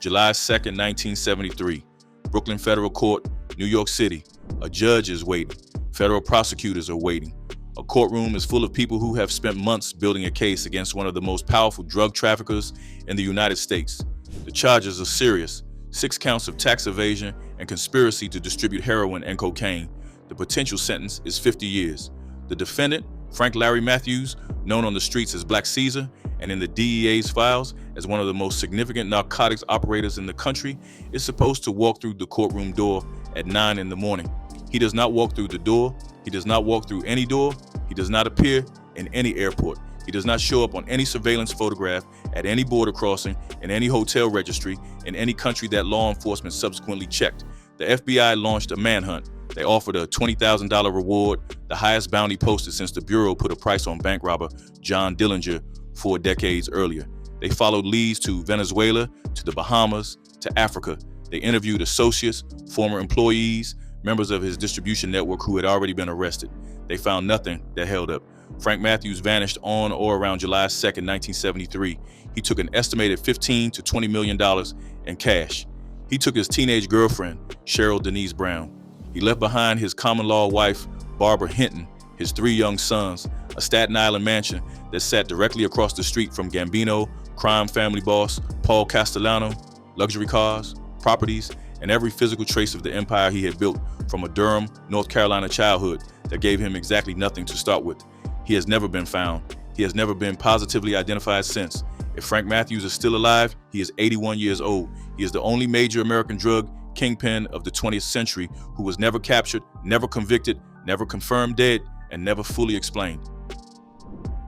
July 2nd, 1973. Brooklyn Federal Court, New York City. A judge is waiting. Federal prosecutors are waiting. A courtroom is full of people who have spent months building a case against one of the most powerful drug traffickers in the United States. The charges are serious: 6 counts of tax evasion and conspiracy to distribute heroin and cocaine. The potential sentence is 50 years. The defendant, Frank Larry Matthews, known on the streets as Black Caesar and in the DEA's files as one of the most significant narcotics operators in the country, is supposed to walk through the courtroom door at 9 in the morning. He does not walk through the door. He does not walk through any door. He does not appear in any airport. He does not show up on any surveillance photograph, at any border crossing, in any hotel registry, in any country that law enforcement subsequently checked. The FBI launched a manhunt. They offered a $20,000 reward, the highest bounty posted since the Bureau put a price on bank robber John Dillinger 4 decades earlier. They followed leads to Venezuela, to the Bahamas, to Africa. They interviewed associates, former employees, members of his distribution network who had already been arrested. They found nothing that held up. Frank Matthews vanished on or around July 2nd, 1973. He took an estimated $15 to $20 million in cash. He took his teenage girlfriend, Cheryl Denise Brown. He left behind his common-law wife, Barbara Hinton, his 3 young sons, a Staten Island mansion that sat directly across the street from Gambino, crime family boss Paul Castellano, luxury cars, properties, and every physical trace of the empire he had built from a Durham, North Carolina childhood that gave him exactly nothing to start with. He has never been found. He has never been positively identified since. If Frank Matthews is still alive, he is 81 years old. He is the only major American drug kingpin of the 20th century who was never captured, never convicted, never confirmed dead, and never fully explained.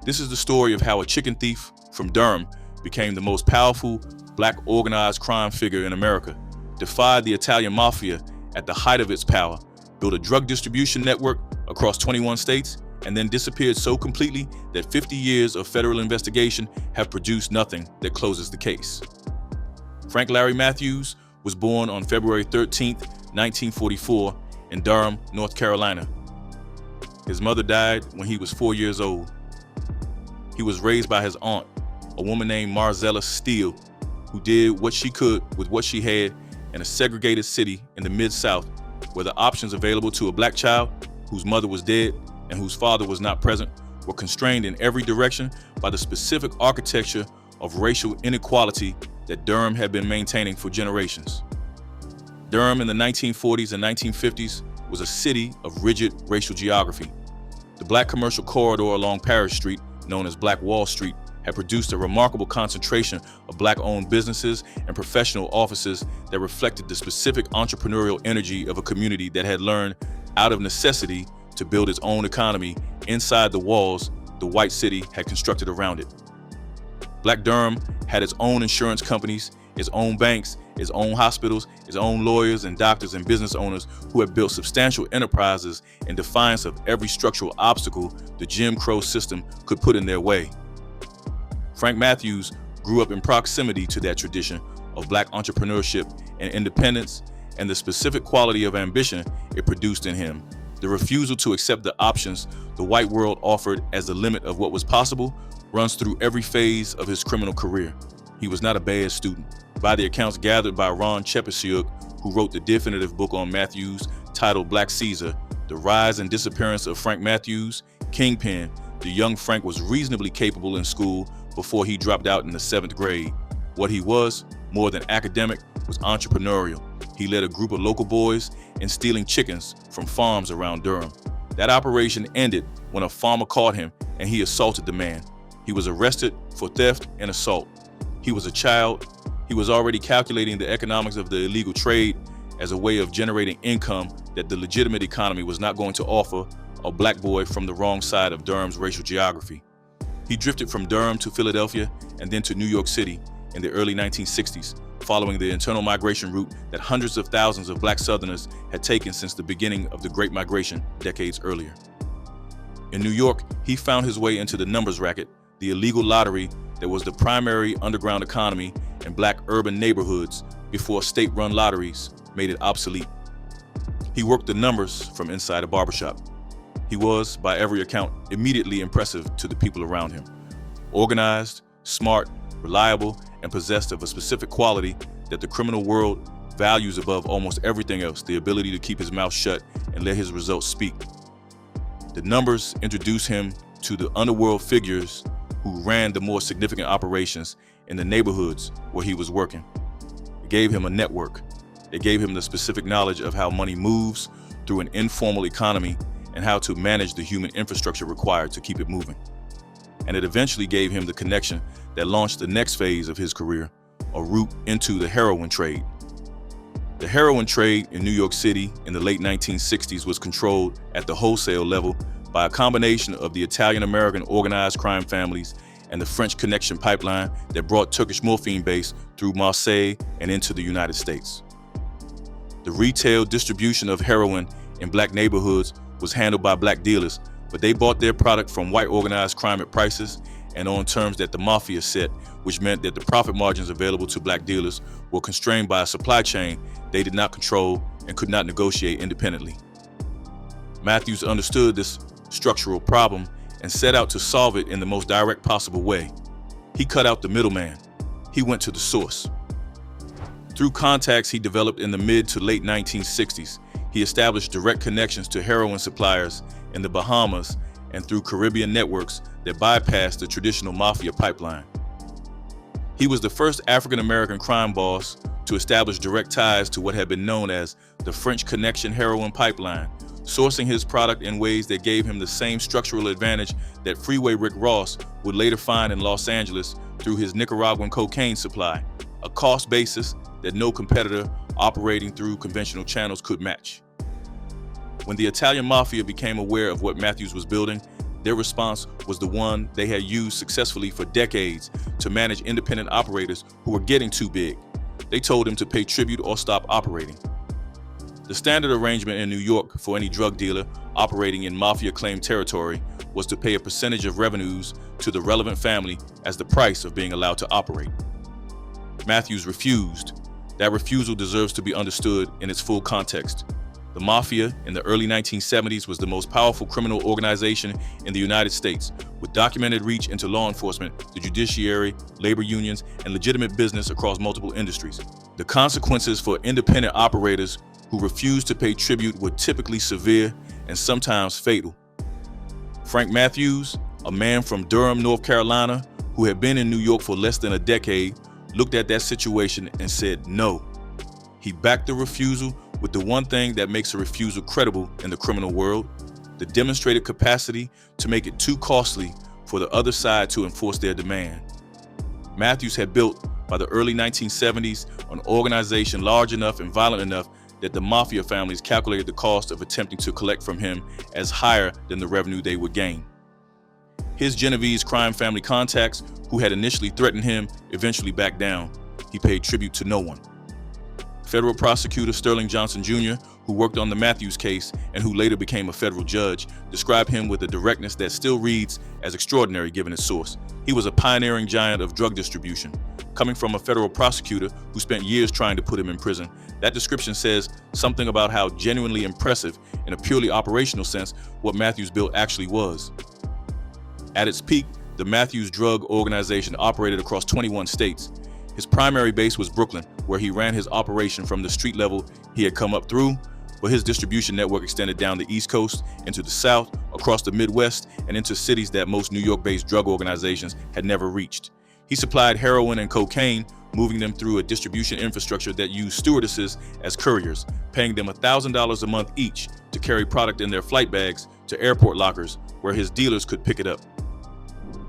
This is the story of how a chicken thief from Durham became the most powerful Black organized crime figure in America, defied the Italian mafia at the height of its power, built a drug distribution network across 21 states, and then disappeared so completely that 50 years of federal investigation have produced nothing that closes the case. Frank Larry Matthews was born on February 13th, 1944 in Durham, North Carolina. His mother died when he was 4 years old. He was raised by his aunt, a woman named Marzella Steele, who did what she could with what she had in a segregated city in the Mid-South, where the options available to a Black child whose mother was dead and whose father was not present were constrained in every direction by the specific architecture of racial inequality that Durham had been maintaining for generations. Durham in the 1940s and 1950s was a city of rigid racial geography. The Black commercial corridor along Parish Street, known as Black Wall Street, had produced a remarkable concentration of Black-owned businesses and professional offices that reflected the specific entrepreneurial energy of a community that had learned out of necessity to build its own economy inside the walls the white city had constructed around it. Black Durham had its own insurance companies, its own banks, its own hospitals, its own lawyers and doctors and business owners who had built substantial enterprises in defiance of every structural obstacle the Jim Crow system could put in their way. Frank Matthews grew up in proximity to that tradition of Black entrepreneurship and independence, and the specific quality of ambition it produced in him. The refusal to accept the options the white world offered as the limit of what was possible runs through every phase of his criminal career. He was not a bad student. By the accounts gathered by Ron Chepesiuk, who wrote the definitive book on Matthews titled Black Caesar, The Rise and Disappearance of Frank Matthews, Kingpin, the young Frank was reasonably capable in school before he dropped out in the 7th grade. What he was, more than academic, was entrepreneurial. He led a group of local boys in stealing chickens from farms around Durham. That operation ended when a farmer caught him and he assaulted the man. He was arrested for theft and assault. He was a child. He was already calculating the economics of the illegal trade as a way of generating income that the legitimate economy was not going to offer a Black boy from the wrong side of Durham's racial geography. He drifted from Durham to Philadelphia and then to New York City in the early 1960s, following the internal migration route that hundreds of thousands of Black Southerners had taken since the beginning of the Great Migration decades earlier. In New York, he found his way into the numbers racket, the illegal lottery that was the primary underground economy in Black urban neighborhoods before state-run lotteries made it obsolete. He worked the numbers from inside a barbershop. He was, by every account, immediately impressive to the people around him. Organized, smart, reliable, and possessed of a specific quality that the criminal world values above almost everything else, the ability to keep his mouth shut and let his results speak. The numbers introduce him to the underworld figures who ran the more significant operations in the neighborhoods where he was working. It gave him a network. It gave him the specific knowledge of how money moves through an informal economy and how to manage the human infrastructure required to keep it moving. And it eventually gave him the connection that launched the next phase of his career, a route into the heroin trade. The heroin trade in New York City in the late 1960s was controlled at the wholesale level by a combination of the Italian-American organized crime families and the French connection pipeline that brought Turkish morphine base through Marseille and into the United States. The retail distribution of heroin in black neighborhoods was handled by black dealers, but they bought their product from white organized crime at prices and on terms that the mafia set, which meant that the profit margins available to black dealers were constrained by a supply chain they did not control and could not negotiate independently. Matthews understood this structural problem and set out to solve it in the most direct possible way. He cut out the middleman. He went to the source. Through contacts he developed in the mid to late 1960s, he established direct connections to heroin suppliers in the Bahamas and through Caribbean networks that bypassed the traditional mafia pipeline. He was the first African-American crime boss to establish direct ties to what had been known as the French Connection heroin pipeline, sourcing his product in ways that gave him the same structural advantage that Freeway Rick Ross would later find in Los Angeles through his Nicaraguan cocaine supply, a cost basis that no competitor operating through conventional channels could match. When the Italian mafia became aware of what Matthews was building, their response was the one they had used successfully for decades to manage independent operators who were getting too big. They told him to pay tribute or stop operating. The standard arrangement in New York for any drug dealer operating in mafia-claimed territory was to pay a percentage of revenues to the relevant family as the price of being allowed to operate. Matthews refused. That refusal deserves to be understood in its full context. The mafia in the early 1970s was the most powerful criminal organization in the United States, with documented reach into law enforcement, the judiciary, labor unions, and legitimate business across multiple industries. The consequences for independent operators who refused to pay tribute were typically severe and sometimes fatal. Frank Matthews, a man from Durham, North Carolina, who had been in New York for less than a decade, looked at that situation and said no. He backed the refusal with the one thing that makes a refusal credible in the criminal world, the demonstrated capacity to make it too costly for the other side to enforce their demand. Matthews had built, by the early 1970s, an organization large enough and violent enough that the mafia families calculated the cost of attempting to collect from him as higher than the revenue they would gain. His Genovese crime family contacts, who had initially threatened him, eventually backed down. He paid tribute to no one. Federal prosecutor Sterling Johnson Jr., who worked on the Matthews case and who later became a federal judge, described him with a directness that still reads as extraordinary given its source. He was a pioneering giant of drug distribution. Coming from a federal prosecutor who spent years trying to put him in prison, that description says something about how genuinely impressive, in a purely operational sense, what Matthews built actually was. At its peak, the Matthews Drug Organization operated across 21 states. His primary base was Brooklyn, where he ran his operation from the street level he had come up through, but his distribution network extended down the East Coast, into the South, across the Midwest, and into cities that most New York-based drug organizations had never reached. He supplied heroin and cocaine, moving them through a distribution infrastructure that used stewardesses as couriers, paying them $1,000 a month each to carry product in their flight bags to airport lockers where his dealers could pick it up.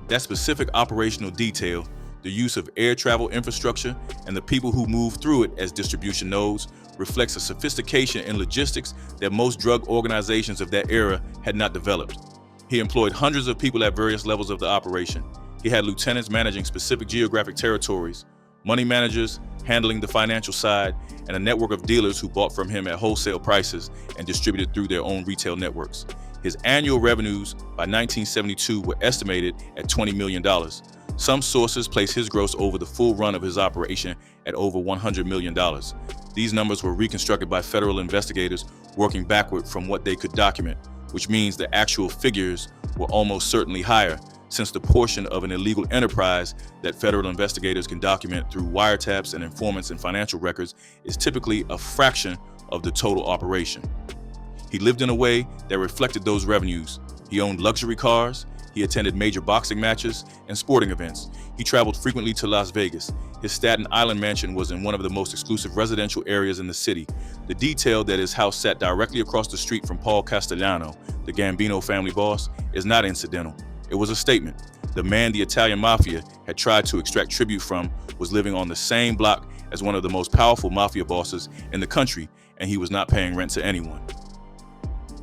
That specific operational detail, the use of air travel infrastructure, and the people who move through it as distribution nodes, reflects a sophistication in logistics that most drug organizations of that era had not developed. He employed hundreds of people at various levels of the operation. He had lieutenants managing specific geographic territories, money managers handling the financial side, and a network of dealers who bought from him at wholesale prices and distributed through their own retail networks. His annual revenues by 1972 were estimated at $20 million. Some sources place his gross over the full run of his operation at over $100 million. These numbers were reconstructed by federal investigators working backward from what they could document, which means the actual figures were almost certainly higher since the portion of an illegal enterprise that federal investigators can document through wiretaps and informants and financial records is typically a fraction of the total operation. He lived in a way that reflected those revenues. He owned luxury cars, he attended major boxing matches and sporting events. He traveled frequently to Las Vegas. His Staten Island mansion was in one of the most exclusive residential areas in the city. The detail that his house sat directly across the street from Paul Castellano, the Gambino family boss, is not incidental. It was a statement. The man the Italian mafia had tried to extract tribute from was living on the same block as one of the most powerful mafia bosses in the country, and he was not paying rent to anyone.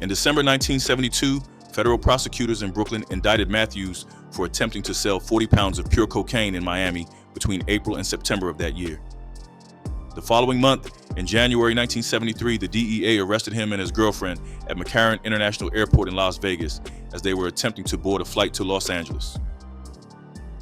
In December 1972, federal prosecutors in Brooklyn indicted Matthews for attempting to sell 40 pounds of pure cocaine in Miami between April and September of that year. The following month, in January 1973, the DEA arrested him and his girlfriend at McCarran International Airport in Las Vegas as they were attempting to board a flight to Los Angeles.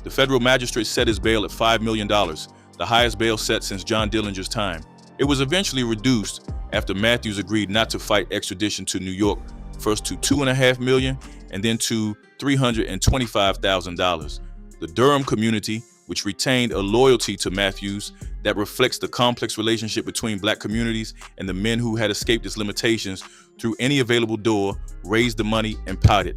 The federal magistrate set his bail at $5 million, the highest bail set since John Dillinger's time. It was eventually reduced after Matthews agreed not to fight extradition to New York, first to $2.5 million and then to $325,000. The Durham community, which retained a loyalty to Matthews that reflects the complex relationship between black communities and the men who had escaped its limitations through any available door, raised the money and pouted.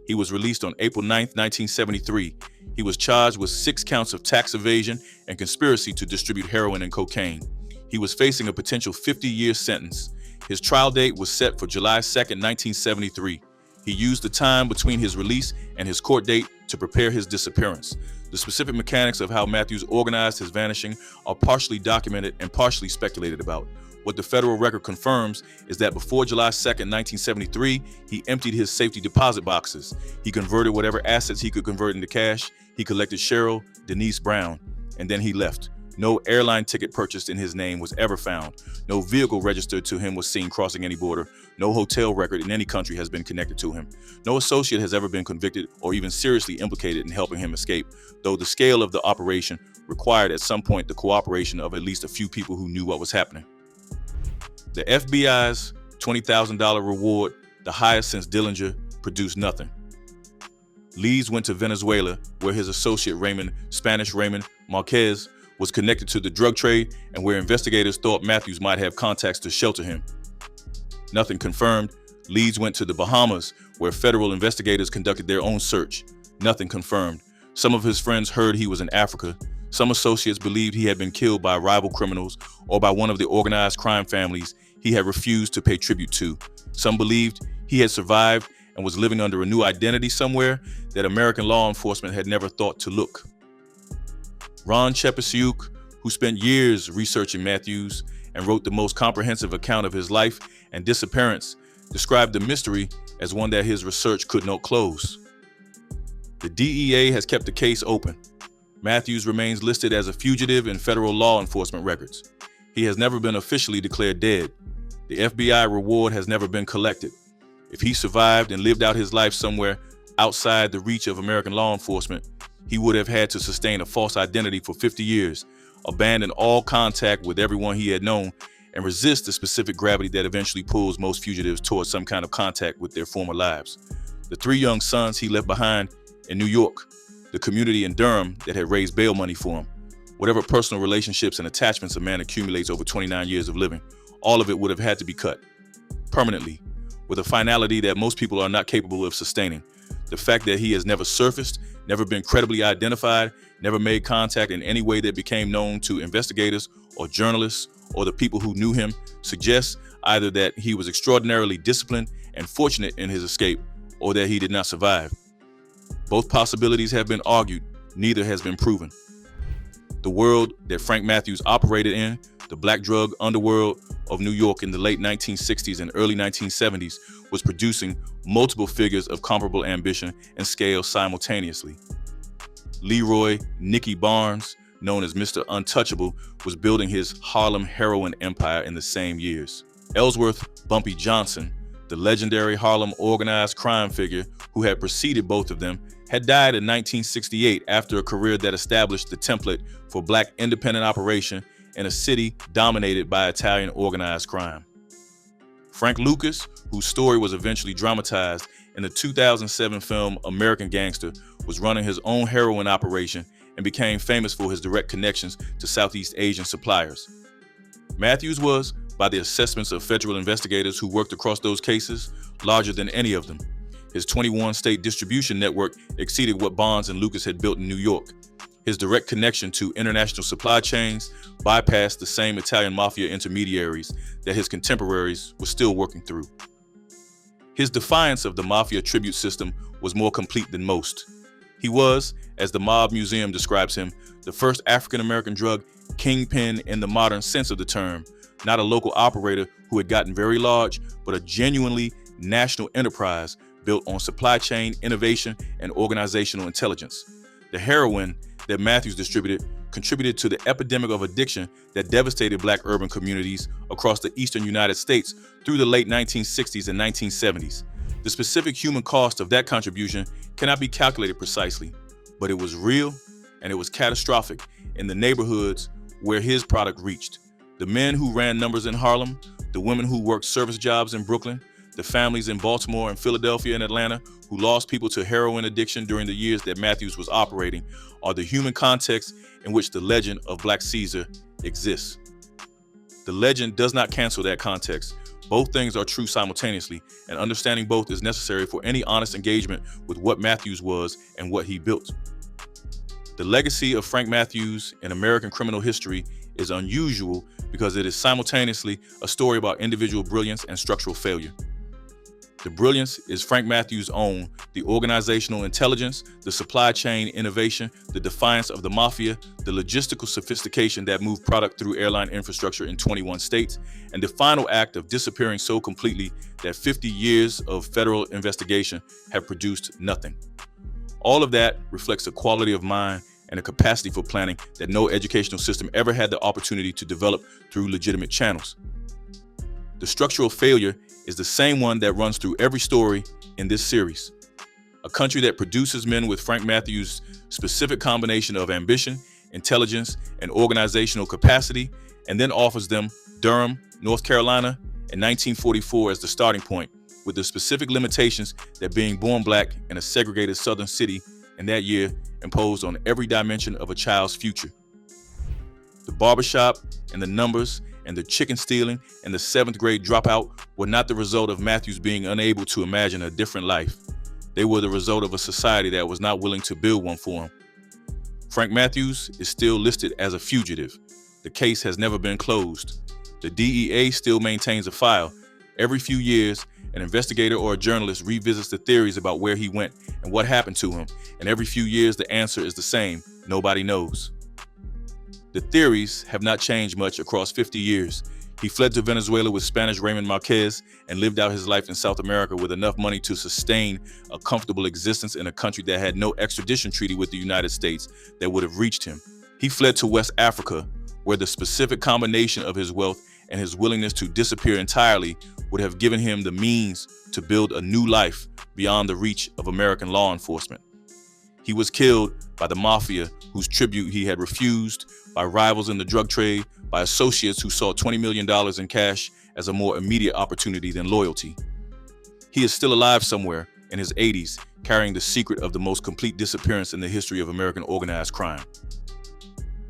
He was released on April 9, 1973. He was charged with 6 counts of tax evasion and conspiracy to distribute heroin and cocaine. He was facing a potential 50-year sentence. His trial date was set for July 2, 1973. He used the time between his release and his court date to prepare his disappearance. The specific mechanics of how Matthews organized his vanishing are partially documented and partially speculated about. What the federal record confirms is that before July 2, 1973, he emptied his safety deposit boxes. He converted whatever assets he could convert into cash. He collected Cheryl Denise Brown, and then he left. No airline ticket purchased in his name was ever found. No vehicle registered to him was seen crossing any border. No hotel record in any country has been connected to him. No associate has ever been convicted or even seriously implicated in helping him escape, though the scale of the operation required at some point the cooperation of at least a few people who knew what was happening. The FBI's $20,000 reward, the highest since Dillinger, produced nothing. Leeds went to Venezuela, where his associate Spanish Raymond Marquez, was connected to the drug trade and where investigators thought Matthews might have contacts to shelter him. Nothing confirmed. Leeds went to the Bahamas, where federal investigators conducted their own search. Nothing confirmed. Some of his friends heard he was in Africa. Some associates believed he had been killed by rival criminals or by one of the organized crime families he had refused to pay tribute to. Some believed he had survived and was living under a new identity somewhere that American law enforcement had never thought to look. Ron Chepesiuk, who spent years researching Matthews and wrote the most comprehensive account of his life and disappearance, described the mystery as one that his research could not close. The DEA has kept the case open. Matthews remains listed as a fugitive in federal law enforcement records. He has never been officially declared dead. The FBI reward has never been collected. If he survived and lived out his life somewhere outside the reach of American law enforcement, he would have had to sustain a false identity for 50 years, abandon all contact with everyone he had known, and resist the specific gravity that eventually pulls most fugitives towards some kind of contact with their former lives. The 3 young sons he left behind in New York, the community in Durham that had raised bail money for him, whatever personal relationships and attachments a man accumulates over 29 years of living, all of it would have had to be cut permanently, with a finality that most people are not capable of sustaining. The fact that he has never surfaced, never been credibly identified, never made contact in any way that became known to investigators or journalists or the people who knew him suggests either that he was extraordinarily disciplined and fortunate in his escape, or that he did not survive. Both possibilities have been argued, neither has been proven. The world that Frank Matthews operated in, the black drug underworld of New York in the late 1960s and early 1970s, was producing multiple figures of comparable ambition and scale simultaneously. Leroy Nicky Barnes, known as Mr. Untouchable, was building his Harlem heroin empire in the same years. Ellsworth Bumpy Johnson, the legendary Harlem organized crime figure who had preceded both of them, had died in 1968 after a career that established the template for black independent operation in a city dominated by Italian organized crime. Frank Lucas, whose story was eventually dramatized in the 2007 film American Gangster, was running his own heroin operation and became famous for his direct connections to Southeast Asian suppliers. Matthews was, by the assessments of federal investigators who worked across those cases, larger than any of them. His 21-state distribution network exceeded what Bonds and Lucas had built in New York. His direct connection to international supply chains bypassed the same Italian mafia intermediaries that his contemporaries were still working through. His defiance of the mafia tribute system was more complete than most. He was, as the Mob Museum describes him, the first African-American drug kingpin in the modern sense of the term, not a local operator who had gotten very large, but a genuinely national enterprise built on supply chain innovation and organizational intelligence. The heroin that Matthews distributed contributed to the epidemic of addiction that devastated Black urban communities across the eastern United States through the late 1960s and 1970s. The specific human cost of that contribution cannot be calculated precisely, but it was real and it was catastrophic in the neighborhoods where his product reached. The men who ran numbers in Harlem, the women who worked service jobs in Brooklyn, the families in Baltimore and Philadelphia and Atlanta who lost people to heroin addiction during the years that Matthews was operating are the human context in which the legend of Black Caesar exists. The legend does not cancel that context. Both things are true simultaneously, and understanding both is necessary for any honest engagement with what Matthews was and what he built. The legacy of Frank Matthews in American criminal history is unusual because it is simultaneously a story about individual brilliance and structural failure. The brilliance is Frank Matthews' own, the organizational intelligence, the supply chain innovation, the defiance of the mafia, the logistical sophistication that moved product through airline infrastructure in 21 states, and the final act of disappearing so completely that 50 years of federal investigation have produced nothing. All of that reflects a quality of mind and a capacity for planning that no educational system ever had the opportunity to develop through legitimate channels. The structural failure is the same one that runs through every story in this series. A country that produces men with Frank Matthews' specific combination of ambition, intelligence, and organizational capacity, and then offers them Durham, North Carolina, in 1944 as the starting point, with the specific limitations that being born Black in a segregated southern city in that year imposed on every dimension of a child's future. The barbershop and the numbers and the chicken stealing and the 7th grade dropout were not the result of Matthews being unable to imagine a different life. They were the result of a society that was not willing to build one for him. Frank Matthews is still listed as a fugitive. The case has never been closed. The DEA still maintains a file. Every few years, an investigator or a journalist revisits the theories about where he went and what happened to him, and every few years the answer is the same: nobody knows. The theories have not changed much across 50 years. He fled to Venezuela with Spanish Raymond Marquez and lived out his life in South America with enough money to sustain a comfortable existence in a country that had no extradition treaty with the United States that would have reached him. He fled to West Africa, where the specific combination of his wealth and his willingness to disappear entirely would have given him the means to build a new life beyond the reach of American law enforcement. He was killed by the mafia, whose tribute he had refused, by rivals in the drug trade, by associates who saw $20 million in cash as a more immediate opportunity than loyalty. He is still alive somewhere in his 80s, carrying the secret of the most complete disappearance in the history of American organized crime.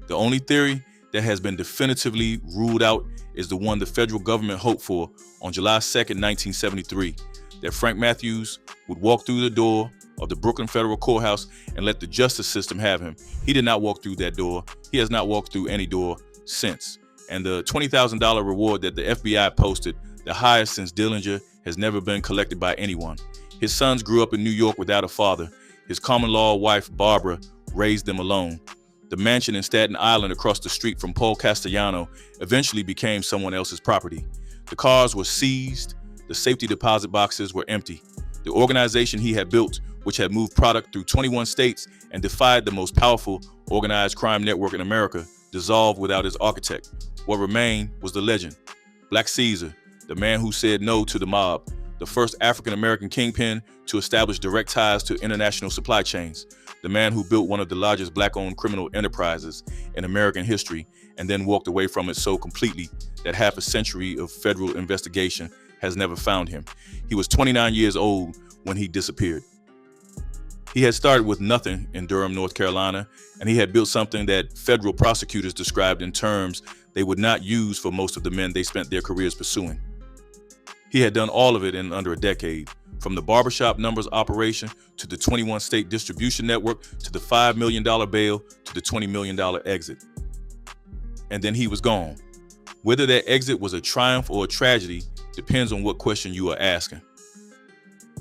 The only theory that has been definitively ruled out is the one the federal government hoped for on July 2nd, 1973, that Frank Matthews would walk through the door of the Brooklyn Federal Courthouse and let the justice system have him. He did not walk through that door. He has not walked through any door since. And the $20,000 reward that the FBI posted, the highest since Dillinger, has never been collected by anyone. His sons grew up in New York without a father. His common-law wife, Barbara, raised them alone. The mansion in Staten Island across the street from Paul Castellano eventually became someone else's property. The cars were seized. The safety deposit boxes were empty. The organization he had built, which had moved product through 21 states and defied the most powerful organized crime network in America, dissolved without its architect. What remained was the legend. Black Caesar, the man who said no to the mob, the first African-American kingpin to establish direct ties to international supply chains, the man who built one of the largest Black-owned criminal enterprises in American history and then walked away from it so completely that half a century of federal investigation has never found him. He was 29 years old when he disappeared. He had started with nothing in Durham, North Carolina, and he had built something that federal prosecutors described in terms they would not use for most of the men they spent their careers pursuing. He had done all of it in under a decade, from the barbershop numbers operation to the 21-state distribution network to the $5 million bail to the $20 million exit. And then he was gone. Whether that exit was a triumph or a tragedy depends on what question you are asking.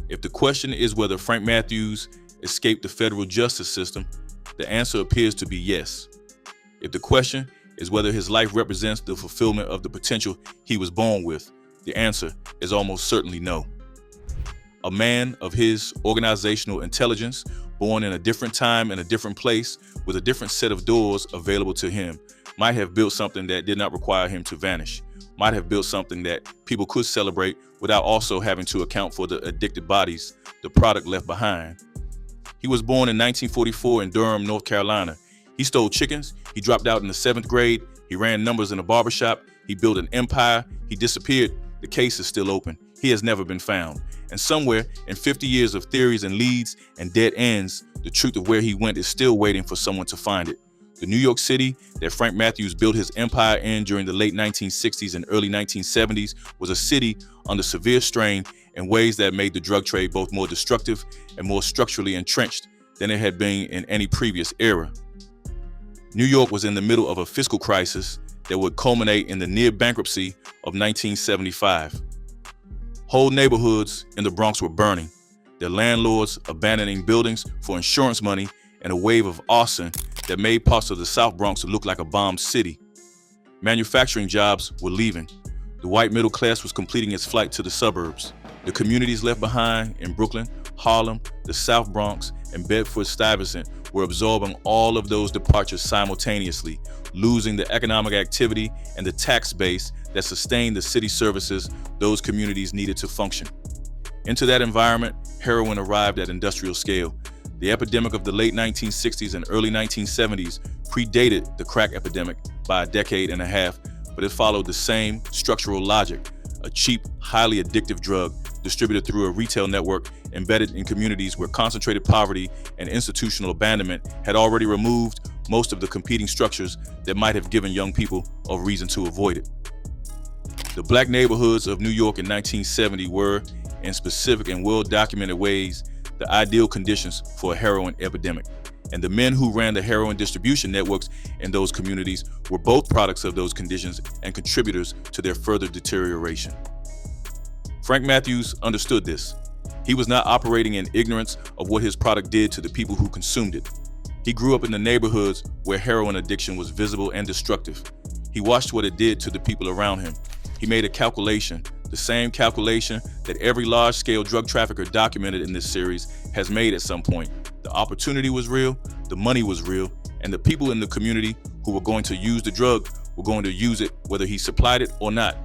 If the question is whether Frank Matthews escaped the federal justice system, the answer appears to be yes. If the question is whether his life represents the fulfillment of the potential he was born with, the answer is almost certainly no. A man of his organizational intelligence, born in a different time and a different place, with a different set of doors available to him, might have built something that did not require him to vanish, might have built something that people could celebrate without also having to account for the addicted bodies, the product left behind. He was born in 1944 in Durham, North Carolina. He stole chickens, he dropped out in the 7th grade, he ran numbers in a barbershop, he built an empire, he disappeared. The case is still open. He has never been found. And somewhere in 50 years of theories and leads and dead ends, the truth of where he went is still waiting for someone to find it. The New York City that Frank Matthews built his empire in during the late 1960s and early 1970s was a city under severe strain in ways that made the drug trade both more destructive and more structurally entrenched than it had been in any previous era. New York was in the middle of a fiscal crisis that would culminate in the near bankruptcy of 1975. Whole neighborhoods in the Bronx were burning, their landlords abandoning buildings for insurance money, and a wave of arson that made parts of the South Bronx look like a bombed city. Manufacturing jobs were leaving. The white middle class was completing its flight to the suburbs. The communities left behind in Brooklyn, Harlem, the South Bronx, and Bedford-Stuyvesant were absorbing all of those departures simultaneously, losing the economic activity and the tax base that sustained the city services those communities needed to function. Into that environment, heroin arrived at industrial scale. The epidemic of the late 1960s and early 1970s predated the crack epidemic by a decade and a half, but it followed the same structural logic: a cheap, highly addictive drug distributed through a retail network embedded in communities where concentrated poverty and institutional abandonment had already removed most of the competing structures that might have given young people a reason to avoid it. The black neighborhoods of New York in 1970 were, in specific and well-documented ways, the ideal conditions for a heroin epidemic. And the men who ran the heroin distribution networks in those communities were both products of those conditions and contributors to their further deterioration. Frank Matthews understood this. He was not operating in ignorance of what his product did to the people who consumed it. He grew up in the neighborhoods where heroin addiction was visible and destructive. He watched what it did to the people around him. He made a calculation, the same calculation that every large-scale drug trafficker documented in this series has made at some point. The opportunity was real, the money was real, and the people in the community who were going to use the drug were going to use it whether he supplied it or not.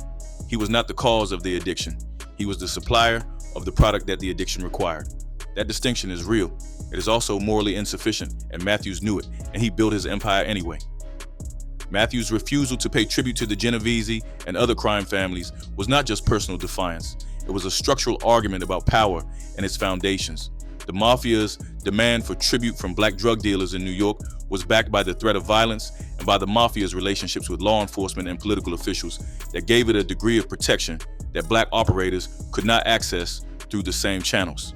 He was not the cause of the addiction. He was the supplier of the product that the addiction required. That distinction is real. It is also morally insufficient, and Matthews knew it, and he built his empire anyway. Matthews' refusal to pay tribute to the Genovese and other crime families was not just personal defiance. It was a structural argument about power and its foundations. The mafia's demand for tribute from black drug dealers in New York was backed by the threat of violence and by the mafia's relationships with law enforcement and political officials that gave it a degree of protection that black operators could not access through the same channels.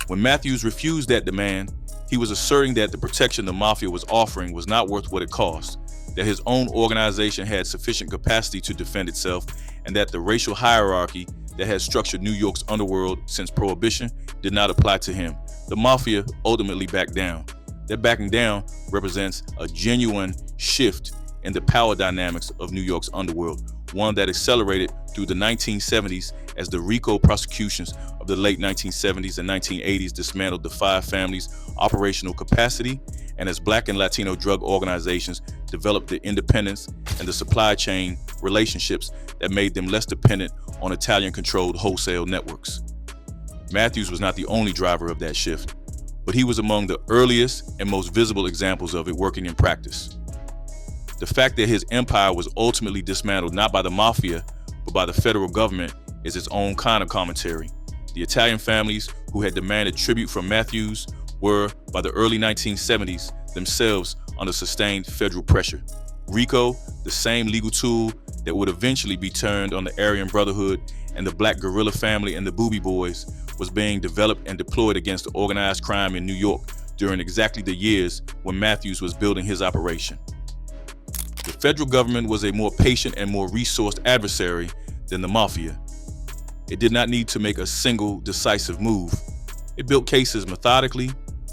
When Matthews refused that demand, he was asserting that the protection the mafia was offering was not worth what it cost, that his own organization had sufficient capacity to defend itself, and that the racial hierarchy that had structured New York's underworld since Prohibition did not apply to him. The mafia ultimately backed down. That backing down represents a genuine shift in the power dynamics of New York's underworld, one that accelerated through the 1970s as the RICO prosecutions of the late 1970s and 1980s dismantled the five families' operational capacity, and as Black and Latino drug organizations developed the independence and the supply chain relationships that made them less dependent on Italian-controlled wholesale networks. Matthews was not the only driver of that shift, but he was among the earliest and most visible examples of it working in practice. The fact that his empire was ultimately dismantled not by the mafia, but by the federal government is its own kind of commentary. The Italian families who had demanded tribute from Matthews were, by the early 1970s, themselves under sustained federal pressure. RICO, the same legal tool that would eventually be turned on the Aryan Brotherhood and the Black Guerrilla family and the Boobie Boys, was being developed and deployed against organized crime in New York during exactly the years when Matthews was building his operation. The federal government was a more patient and more resourced adversary than the mafia. It did not need to make a single decisive move. It built cases methodically,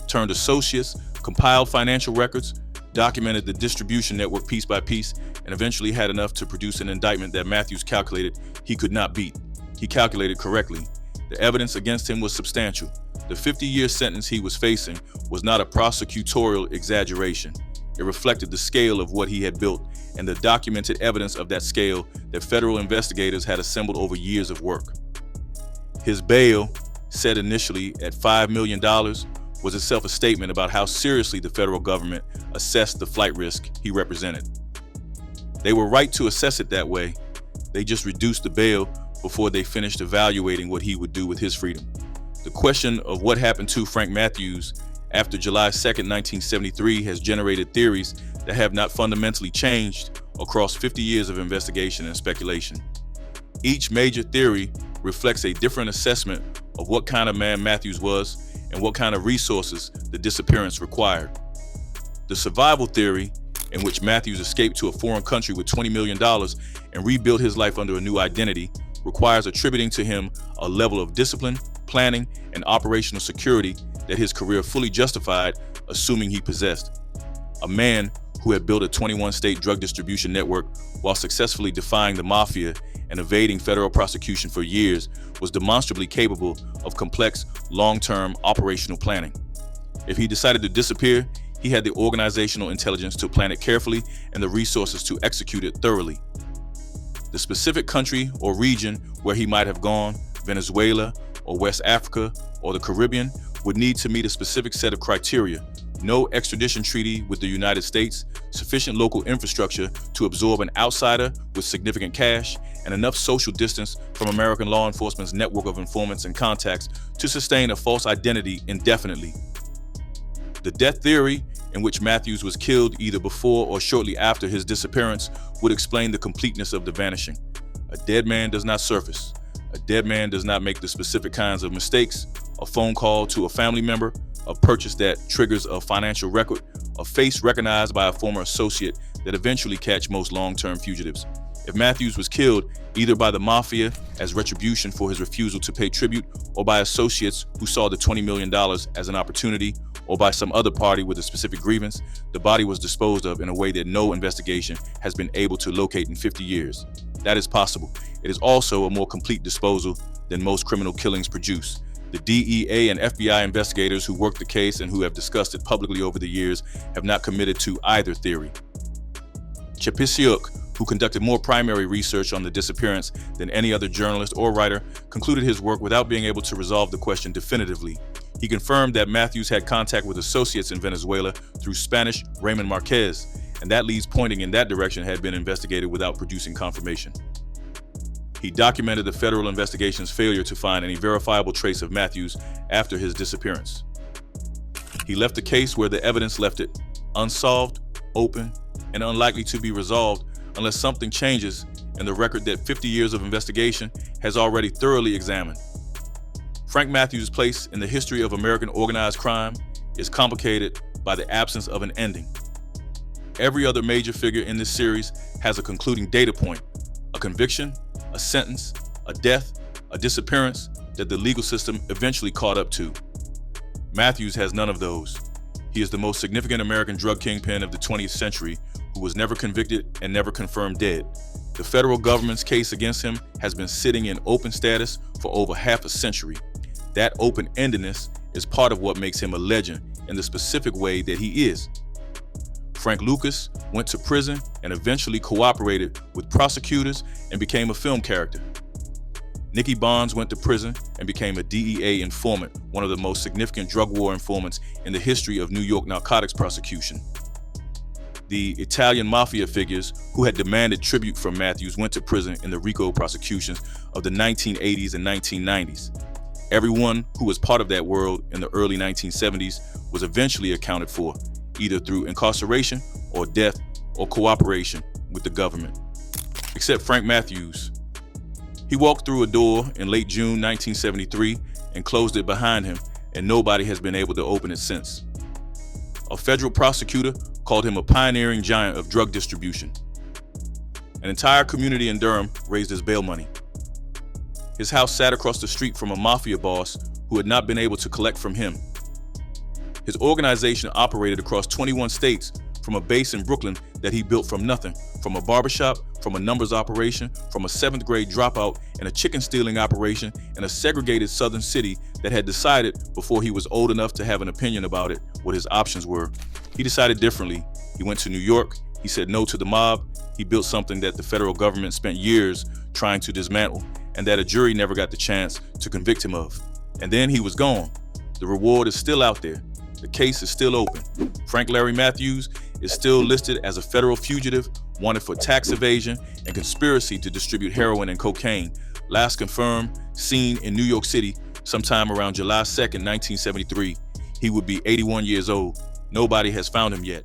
turned associates, compiled financial records, documented the distribution network piece by piece, and eventually had enough to produce an indictment that Matthews calculated he could not beat. He calculated correctly. The evidence against him was substantial. The 50-year sentence he was facing was not a prosecutorial exaggeration. It reflected the scale of what he had built and the documented evidence of that scale that federal investigators had assembled over years of work. His bail, set initially at $5 million, was itself a statement about how seriously the federal government assessed the flight risk he represented. They were right to assess it that way. They just reduced the bail before they finished evaluating what he would do with his freedom. The question of what happened to Frank Matthews after July 2nd, 1973 has generated theories that have not fundamentally changed across 50 years of investigation and speculation. Each major theory reflects a different assessment of what kind of man Matthews was and what kind of resources the disappearance required. The survival theory, in which Matthews escaped to a foreign country with $20 million and rebuilt his life under a new identity, requires attributing to him a level of discipline, planning, and operational security that his career fully justified, assuming he possessed. A man who had built a 21-state drug distribution network while successfully defying the mafia and evading federal prosecution for years was demonstrably capable of complex, long-term operational planning. If he decided to disappear, he had the organizational intelligence to plan it carefully and the resources to execute it thoroughly. The specific country or region where he might have gone, Venezuela or West Africa or the Caribbean, would need to meet a specific set of criteria: no extradition treaty with the United States, sufficient local infrastructure to absorb an outsider with significant cash, and enough social distance from American law enforcement's network of informants and contacts to sustain a false identity indefinitely. The death theory, in which Matthews was killed either before or shortly after his disappearance, would explain the completeness of the vanishing. A dead man does not surface. A dead man does not make the specific kinds of mistakes: a phone call to a family member, a purchase that triggers a financial record, a face recognized by a former associate that eventually catch most long-term fugitives. If Matthews was killed either by the mafia as retribution for his refusal to pay tribute, or by associates who saw the $20 million as an opportunity, or by some other party with a specific grievance, the body was disposed of in a way that no investigation has been able to locate in 50 years. That is possible. It is also a more complete disposal than most criminal killings produce. The DEA and FBI investigators who worked the case and who have discussed it publicly over the years have not committed to either theory. Chapisiuk, who conducted more primary research on the disappearance than any other journalist or writer, concluded his work without being able to resolve the question definitively. He confirmed that Matthews had contact with associates in Venezuela through Spanish Raymond Marquez, and that leads pointing in that direction had been investigated without producing confirmation. He documented the federal investigation's failure to find any verifiable trace of Matthews after his disappearance. He left the case where the evidence left it: unsolved, open, and unlikely to be resolved unless something changes in the record that 50 years of investigation has already thoroughly examined. Frank Matthews' place in the history of American organized crime is complicated by the absence of an ending. Every other major figure in this series has a concluding data point: a conviction, a sentence, a death, a disappearance that the legal system eventually caught up to. Matthews has none of those. He is the most significant American drug kingpin of the 20th century who was never convicted and never confirmed dead. The federal government's case against him has been sitting in open status for over half a century. That open-endedness is part of what makes him a legend in the specific way that he is. Frank Lucas went to prison and eventually cooperated with prosecutors and became a film character. Nicky Bonds went to prison and became a DEA informant, one of the most significant drug war informants in the history of New York narcotics prosecution. The Italian mafia figures who had demanded tribute from Matthews went to prison in the RICO prosecutions of the 1980s and 1990s. Everyone who was part of that world in the early 1970s was eventually accounted for, either through incarceration or death or cooperation with the government. Except Frank Matthews. He walked through a door in late June 1973 and closed it behind him, and nobody has been able to open it since. A federal prosecutor called him a pioneering giant of drug distribution. An entire community in Durham raised his bail money. His house sat across the street from a mafia boss who had not been able to collect from him. His organization operated across 21 states from a base in Brooklyn that he built from nothing, from a barbershop, from a numbers operation, from a 7th grade dropout, and a chicken stealing operation in a segregated southern city that had decided, before he was old enough to have an opinion about it, what his options were. He decided differently. He went to New York. He said no to the mob. He built something that the federal government spent years trying to dismantle, and that a jury never got the chance to convict him of. And then he was gone. The reward is still out there. The case is still open. Frank Larry Matthews is still listed as a federal fugitive, wanted for tax evasion and conspiracy to distribute heroin and cocaine, last confirmed, seen in New York City sometime around July 2nd, 1973. He would be 81 years old. Nobody has found him yet.